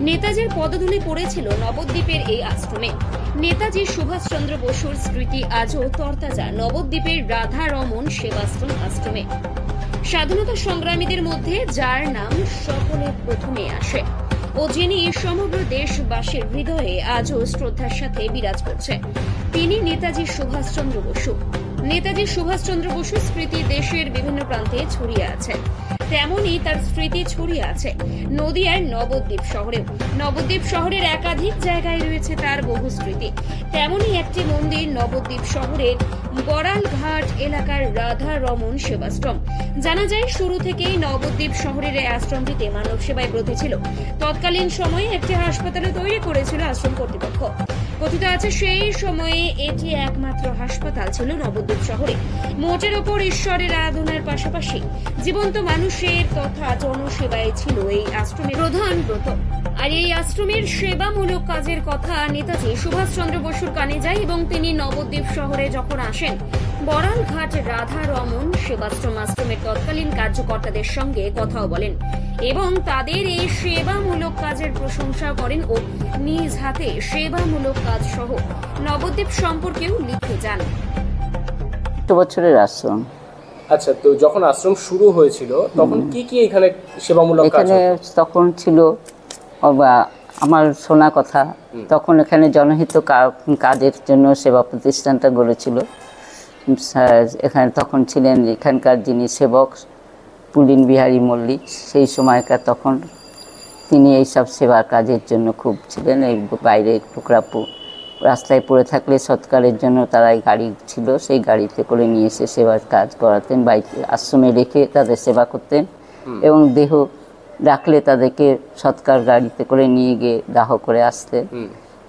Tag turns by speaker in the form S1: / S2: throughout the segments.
S1: নেতাজির পদধূলি পড়েছিল নবদ্বীপের এই আশ্রমে। নেতাজি সুভাষচন্দ্র বসুর স্মৃতি আজও তরতাজা নবদ্বীপের রাধা রমন সেবাশ্রম আশ্রমে। স্বাধীনতা সংগ্রামীদের মধ্যে যার নাম সকলের প্রথমে আসে ও যিনি সমগ্র দেশবাসীর হৃদয়ে আজও শ্রদ্ধার সাথে বিরাজ করছে, তিনি নেতাজি সুভাষচন্দ্র বসু। নেতাজি সুভাষচন্দ্র বসু স্মৃতি দেশের বিভিন্ন প্রান্তে ছড়িয়ে আছে, তেমনি তার স্মৃতি ছড়িয়ে আছে নদিয়ার নবদ্বীপ শহরেও। নবদ্বীপ শহরের একাধিক জায়গায় রয়েছে তার বহু স্মৃতি। তেমনি একটি মন্দির নবদ্বীপ শহরের বড়ালঘাট এলাকার রাধা রমন সেবাশ্রম। জানা যায় শুরু থেকেই নবদ্বীপ শহরের এই আশ্রমটিতে মানব সেবায় ব্রতী ছিল। তৎকালীন সময়ে একটি হাসপাতালে তৈরি করেছিল আশ্রম কর্তৃপক্ষ। কথিত আছে সেই সময়ে এটি একমাত্র হাসপাতাল ছিল নবদ্বীপ শহরে। মোটের ওপর ঈশ্বরের আরাধনার পাশাপাশি জীবন্ত মানুষের তথা জনসেবায় ছিল এই আশ্রমের প্রধান ব্রত। আর এই আশ্রমের সেবামূলক কাজের কথা নেতাজি সুভাষচন্দ্র বসুর কানে যায় এবং তিনি নবদ্বীপ শহরে যখন আসেন বড়ালঘাট রাধা রমন সেবাশ্রম আশ্রমের তৎকালীন কার্যকর্তাদের সঙ্গে কথাও বলেন এবং তাদের এই সেবামূলক কাজের প্রশংসা করেন ও নিজ হাতে সেবামূলক কাজ সহ নবদ্বীপ সম্পর্কেও লিখে যান।
S2: বছরের আশ্রম।
S3: আচ্ছা, তো যখন আশ্রম শুরু হয়েছিল তখন কি কি এখানে সেবামূলক কাজ
S2: এখানে তখন ছিল আমার শোনা কথা, তখন এখানে জনহিত কাজের জন্য সেবা প্রতিষ্ঠানটা গড়েছিল। এখানে তখন ছিলেন এখানকার যিনি সেবক পুলিন বিহারী মল্লিক, সেই সময়কার তখন তিনি এইসব সেবার কাজের জন্য খুব ছিলেন। এই বাইরে টুকরা রাস্তায় পড়ে থাকলে সৎকারের জন্য তারাই গাড়ি ছিল, সেই গাড়িতে করে নিয়ে এসে সেবার কাজ করাতেন, বাড়িতে আশ্রমে রেখে তাদের সেবা করতেন এবং দেহ রাখলে তাদেরকে সৎকার গাড়িতে করে নিয়ে গিয়ে দাহ করে আসতেন।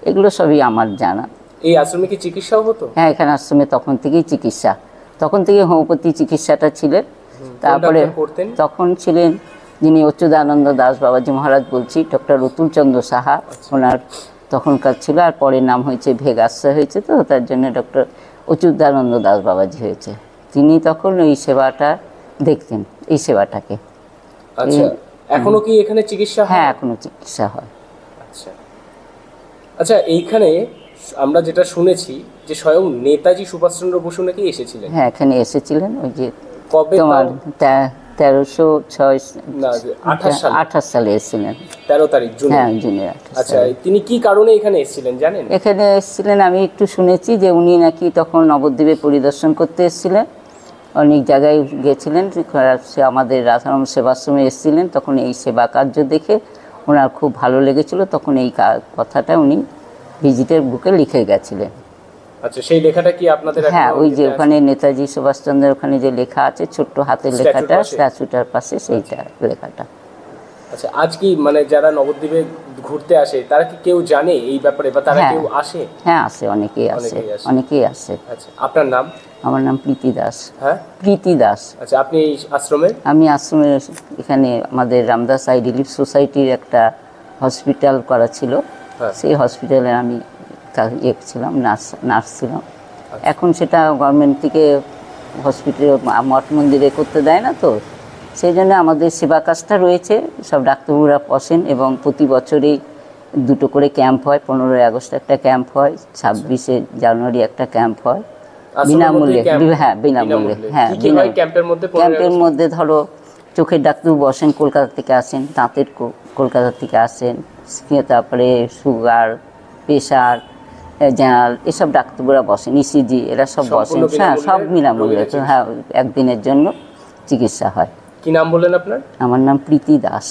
S2: এগুলো সবই আমার জানা।
S3: এই আশ্রমে কি চিকিৎসাও হতো?
S2: হ্যাঁ, এখানে আশ্রমে তখন থেকেই চিকিৎসা, তখন থেকে হোমিওপ্যাথি চিকিৎসাটা ছিলেন। তারপরে তখন ছিলেন যিনি অচ্যুতানন্দ দাস বাবাজি মহারাজ, বলছি ডক্টর অতুল চন্দ্র সাহা, ওনার তখনকার ছিল। আর পরে নাম হয়েছে ভেগাশ্রয় হয়েছে, তো তার জন্য ডক্টর অচ্যুতানন্দ দাস বাবাজি হয়েছে। তিনি তখন এই সেবাটা দেখতেন, এই সেবাটাকে।
S3: আচ্ছা, এখনো কি এখানে চিকিৎসা হয়?
S2: হ্যাঁ, এখনো চিকিৎসা হয়।
S3: আচ্ছা আচ্ছা, এইখানে আমরা যেটা শুনেছি যে স্বয়ং নেতাজি সুভাষচন্দ্র বসু নাকি এসেছিলেন।
S2: হ্যাঁ, এখানে এসেছিলেন। ওই যে
S3: কবে?
S2: তোমার 1328 সালে এসেছিলেন,
S3: 13 তারিখ জুন।
S2: হ্যাঁ, জুনের 28।
S3: আচ্ছা, তিনি কি কারণে এখানে এসেছিলেন জানেন?
S2: এখানে এসেছিলেন, আমি একটু শুনেছি যে উনি নাকি তখন নবদ্বীপে পরিদর্শন করতে এসেছিলেন, অনেক জায়গায় গেছিলেন, সে আমাদের রাধারমন সেবাশ্রমে এসেছিলেন। তখন এই সেবা কার্য দেখে ওনার খুব ভালো লেগেছিল, তখন এই কথাটা উনি ভিজিটের বুকে লিখে গেছিলেন।
S3: আচ্ছা, সেই লেখাটা কি আপনাদের?
S2: হ্যাঁ, ওই যে ওখানে নেতাজি সুভাষচন্দ্রের ওখানে যে লেখা আছে ছোট্ট হাতের লেখাটা, স্ট্যাচুটার পাশে সেইটা লেখাটা।
S3: আচ্ছা, আজ কি মানে যারা নবদ্বীপে ঘুরতে আসে তারা কি কেউ জানে এই ব্যাপারে বা তারা কেউ আসে?
S2: হ্যাঁ, আসে, অনেকেই আসে, অনেকেই আসে।
S3: আচ্ছা, আপনার নাম?
S2: আমার নাম প্রীতি দাস।
S3: হ্যাঁ,
S2: প্রীতি দাস।
S3: আচ্ছা, আপনি এই আশ্রমে?
S2: আমি আশ্রমের এখানে আমাদের রামদাস আই রিলিফ সোসাইটির একটা হসপিটাল করা ছিল, সেই হসপিটালে আমি ছিলাম, নার্স ছিলাম। এখন সেটা গভর্নমেন্ট থেকে হসপিটালে মঠ মন্দিরে করতে দেয় না, তো সেই জন্য আমাদের সেবা কাজটা রয়েছে। সব ডাক্তারবাবুরা বসেন এবং প্রতি বছরই দুটো করে ক্যাম্প হয়। 15ই আগস্ট একটা ক্যাম্প হয়, 26শে জানুয়ারি একটা ক্যাম্প হয়, বিনামূল্যে। হ্যাঁ, বিনামূল্যে। হ্যাঁ, ক্যাম্পের মধ্যে ধরো চোখের ডাক্তারবাবু বসেন, কলকাতা থেকে আসেন, দাঁতের কলকাতা থেকে আসেন, তারপরে সুগার, প্রেশার, জেনারেল, এসব ডাক্তারবাবুরা বসেন, ইসিজি, এরা সব বসেন। হ্যাঁ, সব বিনামূল্যে। হ্যাঁ, একদিনের জন্য চিকিৎসা হয়।
S3: কি নাম বললেন আপনার?
S2: আমার নাম প্রীতি দাস।